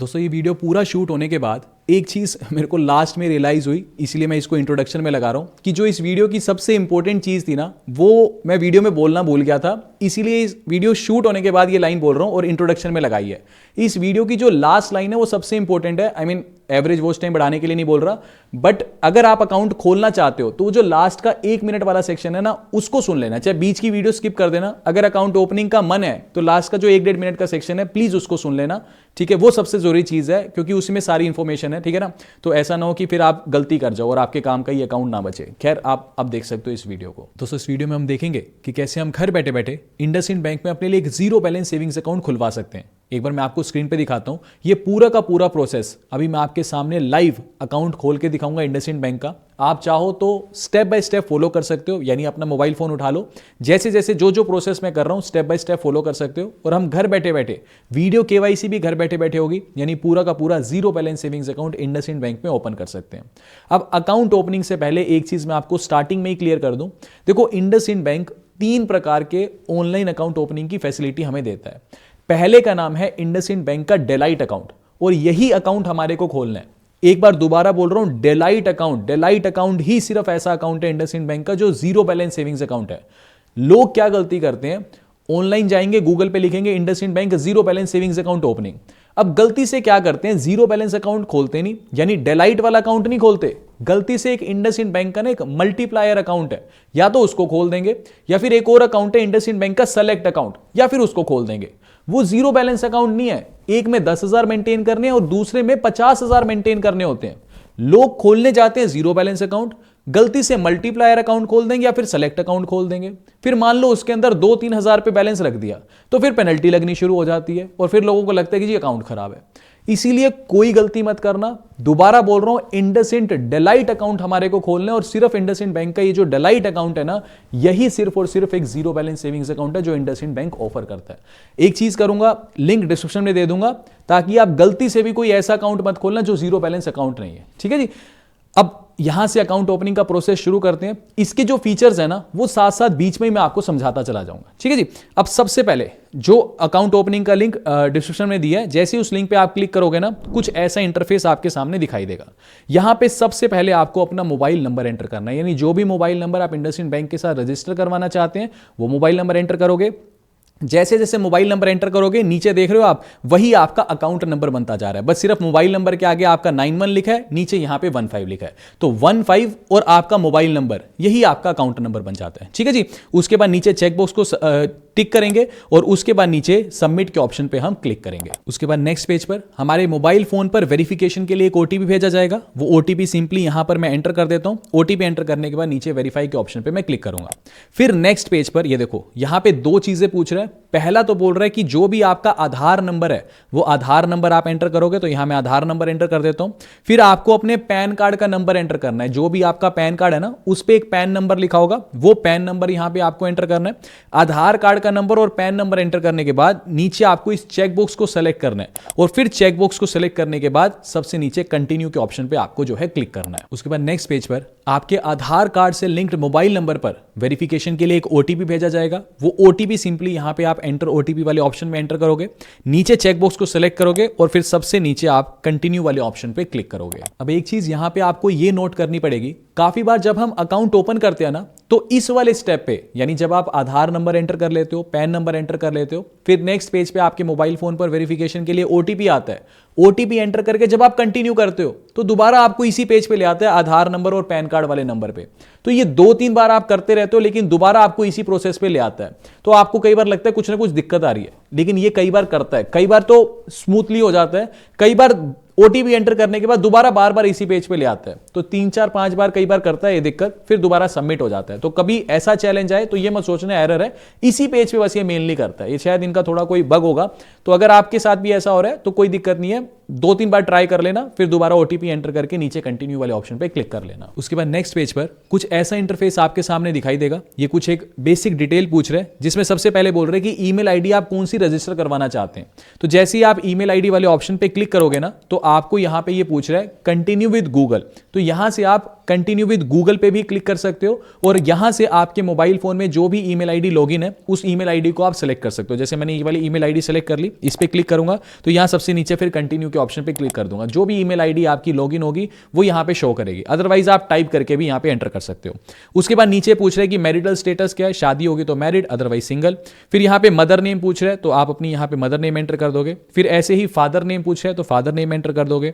दोस्तों ये वीडियो पूरा शूट होने के बाद एक चीज़ मेरे को लास्ट में रियलाइज़ हुई, इसीलिए मैं इसको इंट्रोडक्शन में लगा रहा हूँ कि जो इस वीडियो की सबसे इंपॉर्टेंट चीज़ थी ना, वो मैं वीडियो में बोलना भूल गया था। इसीलिए इस वीडियो शूट होने के बाद ये लाइन बोल रहा हूँ और इंट्रोडक्शन में लगाई है। इस वीडियो की जो लास्ट लाइन है वो सबसे इंपॉर्टेंट है। I mean average watch time बढ़ाने के लिए नहीं बोल रहा, बट अगर आप अकाउंट खोलना चाहते हो तो जो लास्ट का 1 मिनट वाला सेक्शन है ना, उसको सुन लेना। चाहे बीच की वीडियो स्किप कर देना। अगर अकाउंट ओपनिंग का मन है तो लास्ट का जो 1-1.5 मिनट का सेक्शन है प्लीज उसको सुन लेना, ठीक है। वो सबसे जरूरी चीज है क्योंकि उसमें सारी इंफॉर्मेशन है, ठीक है ना। तो ऐसा ना हो कि फिर आप गलती कर जाओ और आपके काम का ये अकाउंट ना बचे। खैर आप अब देख सकते हो इस वीडियो को। दोस्तों इस वीडियो में हम देखेंगे कि कैसे हम घर बैठे बैठे इंडसइंड बैंक में अपने लिए एक जीरो बैलेंस सेविंग्स अकाउंट खुलवा सकते हैं। एक बार मैं आपको स्क्रीन पे दिखाता हूं। ये पूरा का पूरा प्रोसेस अभी मैं आपके सामने लाइव अकाउंट खोल के दिखाऊंगा इंडसइंड बैंक का। आप चाहो तो स्टेप बाय स्टेप फॉलो कर सकते हो, यानी अपना मोबाइल फोन उठा लो, जैसे जैसे जो प्रोसेस मैं कर रहा हूं स्टेप बाय स्टेप फॉलो कर सकते हो। और हम घर बैठे बैठे वीडियो केवाईसी भी घर बैठे बैठे होगी, यानी पूरा का पूरा zero balance savings account IndusInd bank में ओपन कर सकते हैं। अब अकाउंट ओपनिंग से पहले एक चीज मैं आपको स्टार्टिंग में ही क्लियर कर दूं। देखो इंडसइंड बैंक 3 प्रकार के ऑनलाइन अकाउंट ओपनिंग की फैसिलिटी हमें देता है। पहले का नाम है इंडसइंड बैंक का डेलाइट अकाउंट, और यही अकाउंट हमारे को खोलना है। एक बार दोबारा बोल रहा हूं, डेलाइट अकाउंट। डेलाइट अकाउंट ही सिर्फ ऐसा अकाउंट है इंडसइंड बैंक का जो जीरो बैलेंस सेविंग्स अकाउंट है। लोग क्या गलती करते हैं, ऑनलाइन जाएंगे गूगल पे लिखेंगे IndusInd bank zero balance savings account opening. अब गलती से क्या करते हैं, जीरो बैलेंस अकाउंट खोलते नहीं, यानी डेलाइट वाला अकाउंट नहीं खोलते, गलती से एक इंडसइंड बैंक का ना एक मल्टीप्लायर अकाउंट है, या तो उसको खोल देंगे, या फिर एक और अकाउंट है इंडसइंड बैंक का सेलेक्ट अकाउंट, या फिर उसको खोल देंगे। वो जीरो बैलेंस अकाउंट नहीं है। एक में 10,000 मेंटेन करने हैं और दूसरे में 50,000 मेंटेन करने होते हैं। लोग खोलने जाते हैं जीरो बैलेंस अकाउंट, गलती से मल्टीप्लायर अकाउंट खोल देंगे या फिर सेलेक्ट अकाउंट खोल देंगे। फिर मान लो उसके अंदर 2-3 हजार पे बैलेंस रख दिया, तो फिर पेनल्टी लगनी शुरू हो जाती है और फिर लोगों को लगता है कि जी अकाउंट खराब है। इसीलिए कोई गलती मत करना। दोबारा बोल रहा हूं, इंडसइंड डेलाइट अकाउंट हमारे को खोलना है, और सिर्फ इंडसइंड बैंक का ये जो डेलाइट अकाउंट है ना, यही सिर्फ और सिर्फ एक जीरो बैलेंस सेविंग्स अकाउंट है जो इंडसइंड बैंक ऑफर करता है। एक चीज करूंगा, लिंक डिस्क्रिप्शन में दे दूंगा, ताकि आप गलती से भी कोई ऐसा अकाउंट मत खोलना जो जीरो बैलेंस अकाउंट नहीं है, ठीक है जी। अब यहां से अकाउंट ओपनिंग का प्रोसेस शुरू करते हैं। इसके जो फीचर्स है ना, वो साथ साथ बीच में ही मैं आपको समझाता चला जाऊंगा, ठीक है जी। अब सबसे पहले जो अकाउंट ओपनिंग का लिंक डिस्क्रिप्शन में दिया है, जैसे ही उस लिंक पे आप क्लिक करोगे ना, कुछ ऐसा इंटरफेस आपके सामने दिखाई देगा। यहां पे सबसे पहले आपको अपना मोबाइल नंबर एंटर करना है, यानी जो भी मोबाइल नंबर आप इंडसइंड बैंक के साथ रजिस्टर करवाना चाहते हैं वो मोबाइल नंबर एंटर करोगे। जैसे जैसे मोबाइल नंबर एंटर करोगे, नीचे देख रहे हो आप, वही आपका अकाउंट नंबर बनता जा रहा है। बस सिर्फ मोबाइल नंबर के आगे आपका 91 लिखा है, नीचे यहां पे 15 लिखा है, तो 15 और आपका मोबाइल नंबर, यही आपका अकाउंट नंबर बन जाता है, ठीक है जी। उसके बाद नीचे चेकबॉक्स को टिक करेंगे और उसके बाद नीचे सबमिट के ऑप्शन पे हम क्लिक करेंगे। उसके बाद नेक्स्ट पेज पर हमारे मोबाइल फोन पर वेरिफिकेशन के लिए एक ओटीपी भेजा जाएगा। वो ओटीपी सिंपली यहां पर मैं एंटर कर देता हूं। ओटीपी एंटर करने के बाद नीचे वेरीफाई के ऑप्शन पे मैं क्लिक करूंगा। फिर नेक्स्ट पेज पर ये देखो, यहां पे 2 चीजें पूछ रहा है। पहला तो बोल रहा है कि जो भी आपका आधार नंबर है वो आधार नंबर आप एंटर करोगे, तो यहां मैं आधार नंबर एंटर कर देता हूं। फिर आपको अपने पैन कार्ड का नंबर एंटर करना है। जो भी आपका पैन कार्ड है ना, उस पे एक पैन नंबर लिखा होगा, वो पैन नंबर यहां पे आपको एंटर करना है। आधार कार्ड का नंबर और पैन नंबर एंटर करने के बाद नीचे आपको इस चेक बॉक्स को सेलेक्ट करना है, और फिर चेक बॉक्स को सेलेक्ट करने के बाद सबसे नीचे कंटिन्यू के ऑप्शन पे आपको जो है क्लिक करना है। उसके बाद नेक्स्ट पेज पर आपके आधार कार्ड से लिंक्ड मोबाइल नंबर पर वेरिफिकेशन के लिए एक ओटीपी भेजा जाएगा। वो ओटीपी सिंपली यहां पे आप एंटर ओटीपी वाले ऑप्शन में एंटर करोगे, नीचे चेक बॉक्स को सेलेक्ट करोगे और फिर सबसे नीचे आप कंटिन्यू वाले ऑप्शन पे क्लिक करोगे। अब एक चीज यहां पे आपको ये नोट करनी पड़ेगी, काफी बार जब हम अकाउंट ओपन करते हैं ना, तो इस वाले स्टेप पे, यानी जब आप आधार नंबर एंटर कर लेते हो, पैन नंबर एंटर कर लेते हो, फिर नेक्स्ट पेज पे आपके मोबाइल फोन पर वेरिफिकेशन के लिए ओटीपी आता है। ओटीपी एंटर करके जब आप कंटिन्यू करते हो तो दोबारा आपको इसी पेज पे ले आता है, आधार नंबर और पैन कार्ड वाले नंबर पे। तो ये 2-3 बार आप करते रहते हो, लेकिन दोबारा आपको इसी प्रोसेस पे ले आता है। तो आपको कई बार लगता है कुछ ना कुछ दिक्कत आ रही है, लेकिन ये कई बार करता है। कई बार तो स्मूथली हो जाता है, कई बार ओटीपी एंटर करने के बाद दोबारा बार बार इसी पेज पे ले आता है। तो 3-4-5 बार कई बार करता है ये दिक्कत, फिर दोबारा सबमिट हो जाता है। तो कभी ऐसा चैलेंज आए तो ये मत सोचना एरर है, इसी पेज पे बस ये मेनली करता है। ये शायद इनका थोड़ा कोई बग होगा। तो अगर आपके साथ भी ऐसा हो रहा है तो कोई दिक्कत नहीं है, 2-3 बार ट्राई कर लेना, फिर दोबारा ओटीपी एंटर करके नीचे कंटिन्यू वाले ऑप्शन पे क्लिक कर लेना। उसके बाद नेक्स्ट पेज पर कुछ ऐसा इंटरफेस आपके सामने दिखाई देगा। ये कुछ एक बेसिक डिटेल पूछ रहे हैं, जिसमें सबसे पहले बोल रहे हैं कि ईमेल आईडी आप कौन सी रजिस्टर करवाना चाहते हैं। तो जैसे ही आप ईमेल आईडी वाले ऑप्शन पे क्लिक करोगे ना, तो आपको यहां पे ये पूछ रहा है कंटिन्यू विद गूगल। तो यहां से आप कंटिन्यू विद गूगल पे भी क्लिक कर सकते हो और यहां से आपके मोबाइल फोन में जो भी ईमेल आईडी लॉगिन है उस ईमेल आईडी को आप सेलेक्ट कर सकते हो। जैसे मैंने ये वाली ईमेल आईडी सेलेक्ट कर ली, इस पे क्लिक करूंगा तो यहां सबसे नीचे फिर कंटिन्यू के ऑप्शन पे क्लिक कर दूंगा। जो भी ईमेल आईडी आपकी लॉगिन होगी वो यहां पे शो करेगी, अदरवाइज आप टाइप करके भी यहां पे एंटर कर सकते हो। उसके बाद नीचे पूछ रहे हैं कि मैरिटल स्टेटस क्या है, शादी होगी तो मैरिड, अदरवाइज सिंगल। फिर यहां पे मदर नेम पूछ रहे हैं तो आप अपनी यहां पे मदर नेम एंटर कर दोगे। फिर ऐसे ही फादर नेम पूछ रहे हैं तो फादर नेम एंटर कर दोगे।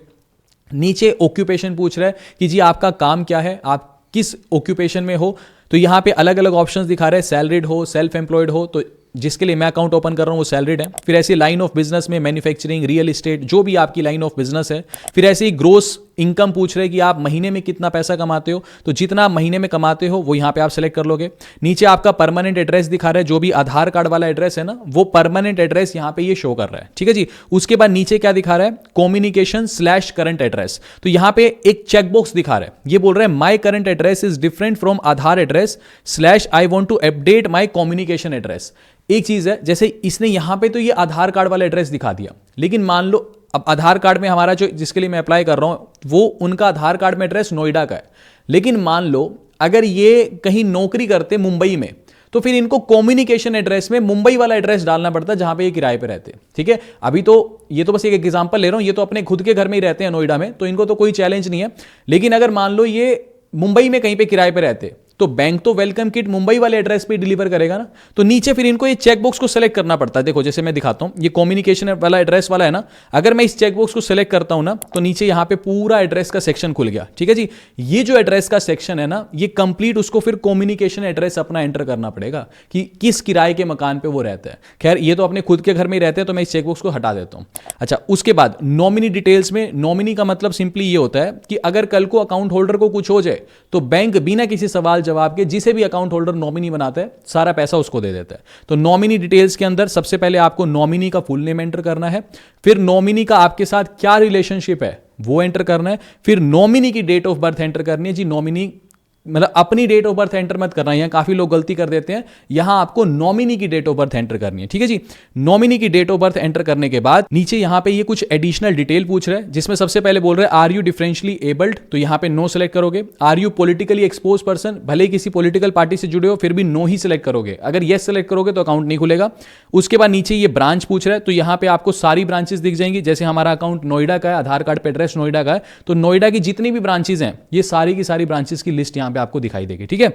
नीचे ऑक्यूपेशन पूछ रहा है कि जी आपका काम क्या है, आप किस ऑक्यूपेशन में हो, तो यहां पे अलग अलग ऑप्शंस दिखा रहे हैं, सैलरीड हो, सेल्फ एम्प्लॉयड हो, तो जिसके लिए मैं अकाउंट ओपन कर रहा हूं वो सैलरीड है। फिर ऐसी लाइन ऑफ बिजनेस में मैन्युफैक्चरिंग, रियल एस्टेट, जो भी आपकी लाइन ऑफ बिजनेस है। फिर ऐसे ही ग्रोस इनकम पूछ रहे हैं कि आप महीने में कितना पैसा कमाते हो, तो जितना आप महीने में कमाते हो वो यहां पे आप सेलेक्ट कर लोगे। नीचे आपका परमानेंट एड्रेस दिखा रहा है, जो भी आधार कार्ड वाला एड्रेस है ना, वो परमानेंट एड्रेस यहां पे ये शो कर रहा है, ठीक है जी। उसके बाद नीचे क्या दिखा रहा है, कम्युनिकेशन / करंट एड्रेस, तो यहां पे एक चेकबॉक्स दिखा रहा है, ये बोल रहा है my current address is different from Aadhaar address / I want to update my communication address. एक चीज है, जैसे इसने यहां पे तो ये आधार कार्ड वाला एड्रेस दिखा दिया, लेकिन मान लो अब आधार कार्ड में हमारा जो जिसके लिए मैं अप्लाई कर रहा हूं वो उनका आधार कार्ड में एड्रेस नोएडा का है, लेकिन मान लो अगर ये कहीं नौकरी करते मुंबई में, तो फिर इनको कम्युनिकेशन एड्रेस में मुंबई वाला एड्रेस डालना पड़ता है जहां पे ये किराए पे रहते हैं, ठीक है। अभी तो ये तो बस एक एग्जांपल ले रहा हूं, ये तो अपने खुद के घर में ही रहते हैं नोएडा में, तो इनको तो कोई चैलेंज नहीं है। लेकिन अगर मान लो ये मुंबई में कहीं पे किराए पे रहते, तो बैंक तो वेलकम किट मुंबई वाले एड्रेस पे डिलीवर करेगा ना, तो नीचे फिर इनको ये चेकबॉक्स को सेलेक्ट करना पड़ता है। देखो जैसे मैं दिखाता हूं, ये कम्युनिकेशन वाला एड्रेस वाला है ना, अगर मैं इस चेकबॉक्स को सेलेक्ट करता हूं ना, तो नीचे यहां पे पूरा एड्रेस का सेक्शन खुल गया, ठीक है जी। ये जो एड्रेस का सेक्शन है ना, ये कंप्लीट उसको फिर कम्युनिकेशन एड्रेस अपना एंटर करना पड़ेगा कि किस किराए के मकान पे वो रहता है। खैर ये तो अपने खुद के घर में ही रहते हैं, तो मैं इस चेकबॉक्स को हटा देता हूं। अच्छा, उसके बाद नॉमिनी डिटेल्स में, नॉमिनी का मतलब सिंपली ये होता है कि अगर कल को अकाउंट होल्डर को कुछ हो जाए तो बैंक बिना किसी सवाल जवाब के जिसे भी अकाउंट होल्डर नॉमिनी बनाता है सारा पैसा उसको दे देता है। तो नॉमिनी डिटेल्स के अंदर सबसे पहले आपको नॉमिनी का फुल नेम एंटर करना है, फिर नॉमिनी का आपके साथ क्या रिलेशनशिप है वो एंटर करना है, फिर नॉमिनी की डेट ऑफ बर्थ एंटर करनी है। जी नॉमिनी मतलब अपनी डेट ऑफ बर्थ एंटर मत करना है, यहां काफी लोग गलती कर देते हैं, यहां आपको नॉमिनी की डेट ऑफ बर्थ एंटर करनी है, ठीक है जी। नॉमिनी की डेट ऑफ बर्थ एंटर करने के बाद नीचे यहां पे ये कुछ एडिशनल डिटेल पूछ रहे हैं, जिसमें सबसे पहले बोल रहे हैं आर यू डिफरेंशियली एबल्ड, तो यहां पे नो सेलेक्ट करोगे। Are you politically expose person, भले किसी पॉलिटिकल पार्टी से जुड़े हो फिर भी नो ही सिलेक्ट करोगे, अगर येस सेलेक्ट करोगे तो अकाउंट नहीं खुलेगा। उसके बाद नीचे ये ब्रांच पूछ रहा है, तो यहां पे आपको सारी ब्रांचेस दिख जाएंगी। जैसे हमारा अकाउंट नोएडा का है, आधार कार्ड पे एड्रेस नोएडा का है, तो नोएडा की जितनी भी ब्रांचेस हैं ये सारी की सारी ब्रांचेस की लिस्ट यहां पे आपको दिखाई देगी, ठीक है।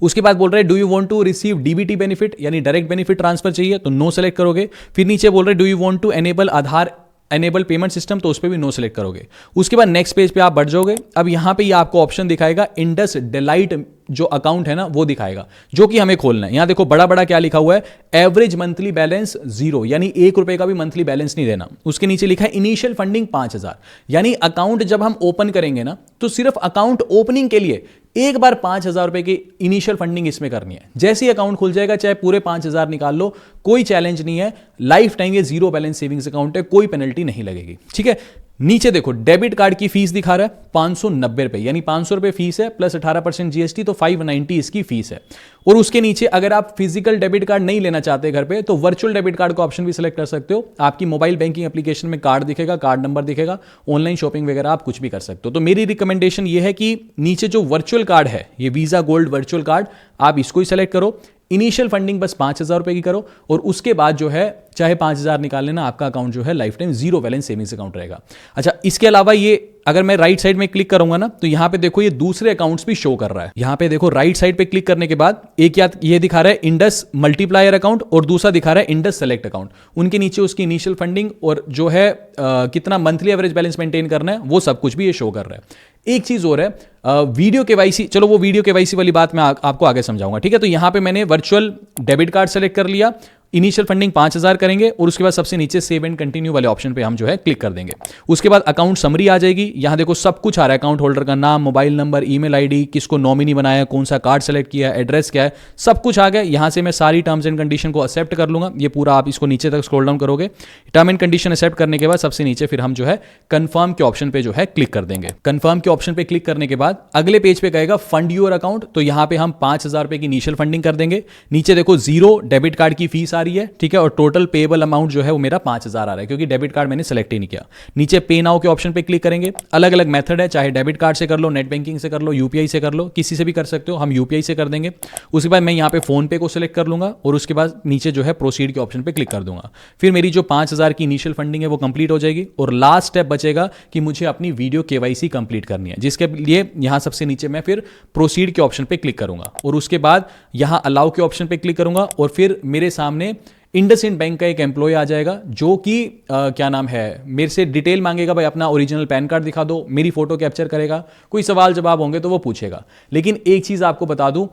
उसके बाद बोल रहे हैं do you want to receive DBT benefit, यानी डायरेक्ट बेनिफिट ट्रांसफर चाहिए, तो नो सेलेक्ट करोगे। फिर नीचे बोल रहे हैं do you want to enable Aadhaar enable payment system, तो उस पर भी नो सेलेक्ट करोगे। उसके बाद नेक्स्ट पेज पे आप बढ़ जाओगे। अब यहां पे ये आपको ऑप्शन दिखाएगा इंडस डेलाइट जो अकाउंट है ना वो दिखाएगा, जो कि हमें खोलना है। यहां देखो बड़ा बड़ा क्या लिखा हुआ है, एवरेज मंथली बैलेंस 0, यानी 1 रुपए का भी मंथली बैलेंस नहीं देना। उसके नीचे लिखा है इनिशियल फंडिंग 5000, यानी अकाउंट जब हम ओपन करेंगे ना तो सिर्फ अकाउंट ओपनिंग के लिए एक बार 5000 रुपए की इनिशियल फंडिंग इसमें करनी है। जैसे ही अकाउंट खुल जाएगा चाहे पूरे 5000 निकाल लो, कोई चैलेंज नहीं है, लाइफ टाइम ये 0 बैलेंस सेविंग्स अकाउंट है, कोई पेनल्टी नहीं लगेगी, ठीक है। नीचे देखो डेबिट कार्ड की फीस दिखा रहा है 590 रुपए, यानी 500 रुपए फीस है प्लस 18% जीएसटी, तो 590 इसकी फीस है। और उसके नीचे अगर आप फिजिकल डेबिट कार्ड नहीं लेना चाहते घर पे, तो वर्चुअल डेबिट कार्ड का ऑप्शन भी सिलेक्ट कर सकते हो। आपकी मोबाइल बैंकिंग एप्लीकेशन में कार्ड दिखेगा, कार्ड नंबर दिखेगा, ऑनलाइन शॉपिंग वगैरह आप कुछ भी कर सकते हो। तो मेरी रिकमेंडेशन ये है कि नीचे जो वर्चुअल कार्ड है, ये वीजा गोल्ड वर्चुअल कार्ड, आप इसको ही सेलेक्ट करो। इनिशियल फंडिंग बस 5000 रुपए की करो, और उसके बाद जो है चाहे 5000 निकाल लेना, आपका अकाउंट जो है life time 0 balance savings account रहेगा। अच्छा, इसके अलावा ये अगर मैं राइट साइड में क्लिक करूंगा ना, तो यहां पे देखो ये दूसरे अकाउंट्स भी शो कर रहा है। यहां पे देखो राइट साइड पे क्लिक करने के बाद एक ये दिखा रहा है इंडस मल्टीप्लायर अकाउंट, और दूसरा दिखा रहा है इंडस सेलेक्ट अकाउंट। उनके नीचे उसकी इनिशियल फंडिंग और जो है कितना मंथली एवरेज बैलेंस मेंटेन करना है वो सब कुछ भी ये शो कर रहा है। एक चीज और है, वीडियो केवाईसी, चलो वो वीडियो केवाईसी वाली बात मैं आपको आगे समझाऊंगा, ठीक है। तो यहां पे मैंने वर्चुअल डेबिट कार्ड सेलेक्ट कर लिया, इनिशियल फंडिंग 5000 करेंगे, और उसके बाद सबसे नीचे सेव एंड कंटिन्यू वाले ऑप्शन पे हम जो है क्लिक कर देंगे। उसके बाद अकाउंट समरी आ जाएगी, यहां देखो सब कुछ आ रहा है, अकाउंट होल्डर का नाम, मोबाइल नंबर, ईमेल आईडी, किसको नॉमिनी बनाया, कौन सा कार्ड सेलेक्ट किया, एड्रेस क्या है, है, सब कुछ आ गया। यहाँ से मैं सारी टर्म्स एंड कंडीशन को एक्सेप्ट कर लूँगा। ये पूरा आप इसको नीचे तक स्क्रॉल डाउन करोगे, टर्म एंड कंडीशन एक्सेप्ट करने के बाद सबसे नीचे फिर हम जो है कंफर्म के ऑप्शन पे जो है क्लिक कर देंगे। कंफर्म के ऑप्शन पे क्लिक करने के बाद अगले पेज पे कहेगा फंड योर अकाउंट, तो यहाँ पे हम 5,000 रुपए की इनिशियल फंडिंग कर देंगे। नीचे देखो 0 डेबिट कार्ड की फीस आ रही है, ठीक है, और टोटल पेएबल अमाउंट जो है वो मेरा 5,000 आ रहा है, क्योंकि डेबिट कार्ड मैंने सेलेक्ट ही नहीं किया। नीचे पे नाउ के ऑप्शन पे क्लिक करेंगे। अलग अलग मेथड है, चाहे डेबिट कार्ड से कर लो, नेट बैंकिंग से कर लो, यूपीआई से कर लो, किसी से भी कर सकते हो। हम यूपीआई से कर देंगे। उसके बाद मैं यहाँ पे फोन पे को सिलेक्ट कर लूंगा और उसके बाद नीचे जो है प्रोसीड के ऑप्शन पे क्लिक कर दूंगा। फिर मेरी जो 5,000 की इनिशियल फंडिंग है वो कंप्लीट हो जाएगी और लास्ट स्टेप बचेगा कि मुझे अपनी वीडियो केवाईसी कंप्लीट करनी है, जिसके लिए यहाँ सबसे नीचे मैं फिर प्रोसीड के ऑप्शन पे क्लिक करूंगा और उसके बाद यहाँ अलाउ के ऑप्शन पे क्लिक करूंगा और फिर मेरे सामने इंडसइंड बैंक का एक एम्प्लॉय आ जाएगा जो कि क्या नाम है, मेरे से डिटेल मांगेगा, भाई अपना ओरिजिनल पैन कार्ड दिखा दो, मेरी फोटो कैप्चर करेगा, कोई सवाल जवाब होंगे तो वो पूछेगा। लेकिन एक चीज आपको बता दूं,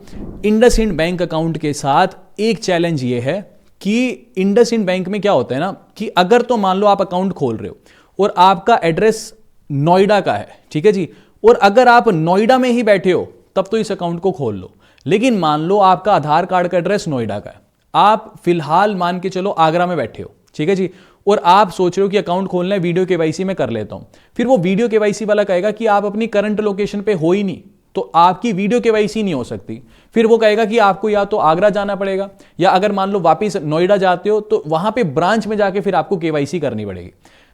इंडसइंड बैंक अकाउंट के साथ एक चैलेंज ये है कि इंडसइंड बैंक में क्या होता है ना कि अगर तो मान लो आप अकाउंट खोल रहे हो और आपका एड्रेस नोएडा का है, ठीक है जी, और अगर आप नोएडा में ही बैठे हो तब तो इस अकाउंट को खोल लो। लेकिन मान लो आपका आधार कार्ड का एड्रेस नोएडा का है, आप फिलहाल मान के चलो आगरा में बैठे हो, ठीक है जी, और आप सोच रहे हो कि अकाउंट खोलना है, वीडियो केवाईसी में कर लेता हूं। फिर वो वीडियो केवाईसी वाला कहेगा कि आप अपनी करंट लोकेशन पे हो ही नहीं, तो आपकी वीडियो केवाईसी नहीं हो सकती। फिर वो कहेगा कि आपको या तो आगरा जाना पड़ेगा या अगर मान लो वापिस नोएडा जाते हो तो वहां पे ब्रांच में जाके फिर आपको केवाईसी करनी पड़ेगी।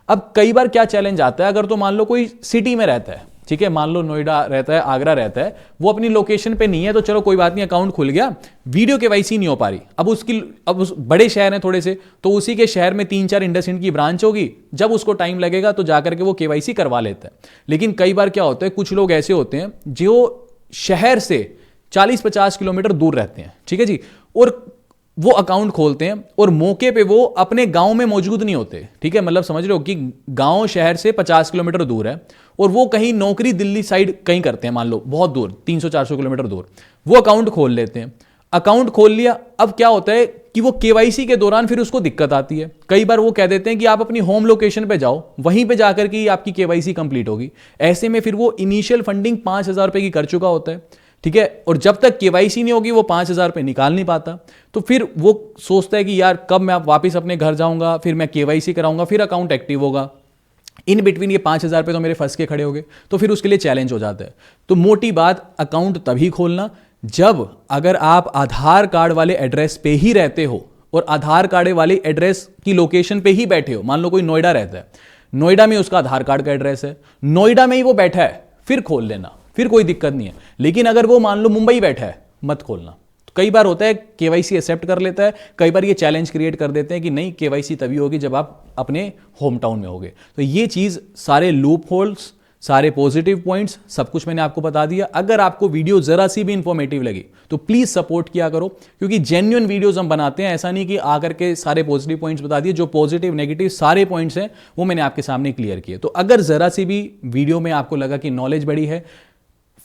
अब कई बार क्या चैलेंज आता है, अगर तो मान लो कोई सिटी में रहता है, ठीक है, मान लो नोएडा रहता है, आगरा रहता है, वो अपनी लोकेशन पे नहीं है, तो चलो कोई बात नहीं, अकाउंट खुल गया, वीडियो केवाईसी नहीं हो पा रही। अब उस बड़े शहर हैं थोड़े से, तो उसी के शहर में 3-4 इंडसइंड की ब्रांच होगी, जब उसको टाइम लगेगा तो जाकर के वो केवाईसी करवा लेता है। लेकिन कई बार क्या होता है, कुछ लोग ऐसे होते हैं जो शहर से 40-50 किलोमीटर दूर रहते हैं, ठीक है जी, और वो अकाउंट खोलते हैं और मौके पे वो अपने गांव में मौजूद नहीं होते, ठीक है, मतलब समझ रहे हो कि गांव शहर से 50 किलोमीटर दूर है और वो कहीं नौकरी दिल्ली साइड कहीं करते हैं, मान लो बहुत दूर 300-400 किलोमीटर दूर, वो अकाउंट खोल लेते हैं। अकाउंट खोल लिया, अब क्या होता है कि वो केवाईसी के दौरान फिर उसको दिक्कत आती है। कई बार वो कह देते हैं कि आप अपनी होम लोकेशन पे जाओ, वहीं पे जाकर के आपकी केवाईसी कंप्लीट होगी। ऐसे में फिर वो इनिशियल फंडिंग 5,000 रुपए की कर चुका होता है, ठीक है, और जब तक केवाईसी नहीं होगी वो 5,000 रुपए निकाल नहीं पाता। तो फिर वो सोचता है कि यार कब मैं वापस अपने घर जाऊंगा, फिर मैं केवाईसी कराऊंगा, फिर अकाउंट एक्टिव होगा। इन बिटवीन ये 5,000 रुपए तो मेरे फंस के खड़े हो गए, तो फिर उसके लिए चैलेंज हो जाता है। तो मोटी बात, अकाउंट तभी खोलना जब अगर आप आधार कार्ड वाले एड्रेस पे ही रहते हो और आधार कार्ड वाले एड्रेस की लोकेशन पे ही बैठे हो। मान लो कोई नोएडा रहता है, नोएडा में उसका आधार कार्ड का एड्रेस है, नोएडा में ही वो बैठा है, फिर खोल लेना, फिर कोई दिक्कत नहीं है। लेकिन अगर वो मान लो मुंबई बैठा है, मत खोलना। तो कई बार होता है केवाईसी एक्सेप्ट कर लेता है, कई बार ये चैलेंज क्रिएट कर देते हैं कि नहीं केवाईसी तभी होगी जब आप अपने होम टाउन में होगे। तो ये चीज़, सारे लूप होल्स, सारे पॉजिटिव पॉइंट्स, सब कुछ मैंने आपको बता दिया। अगर आपको वीडियो जरा सी भी इंफॉर्मेटिव लगी तो प्लीज सपोर्ट किया करो, क्योंकि जेन्युइन वीडियोस हम बनाते हैं। ऐसा नहीं कि आकर के सारे पॉजिटिव पॉइंट्स बता दिए, जो पॉजिटिव नेगेटिव सारे पॉइंट्स हैं वो मैंने आपके सामने क्लियर किए। तो अगर जरा सी भी वीडियो में आपको लगा कि नॉलेज बढ़ी है,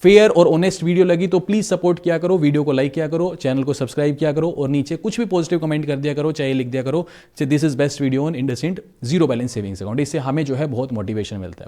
फेयर और ऑनेस्ट वीडियो लगी, तो प्लीज सपोर्ट किया करो, वीडियो को लाइक किया करो, चैनल को सब्सक्राइब किया करो और नीचे कुछ भी पॉजिटिव कमेंट कर दिया करो, चाहे लिख दिया करो this is best video on IndusInd zero balance savings account. इससे हमें जो है बहुत मोटिवेशन मिलता है।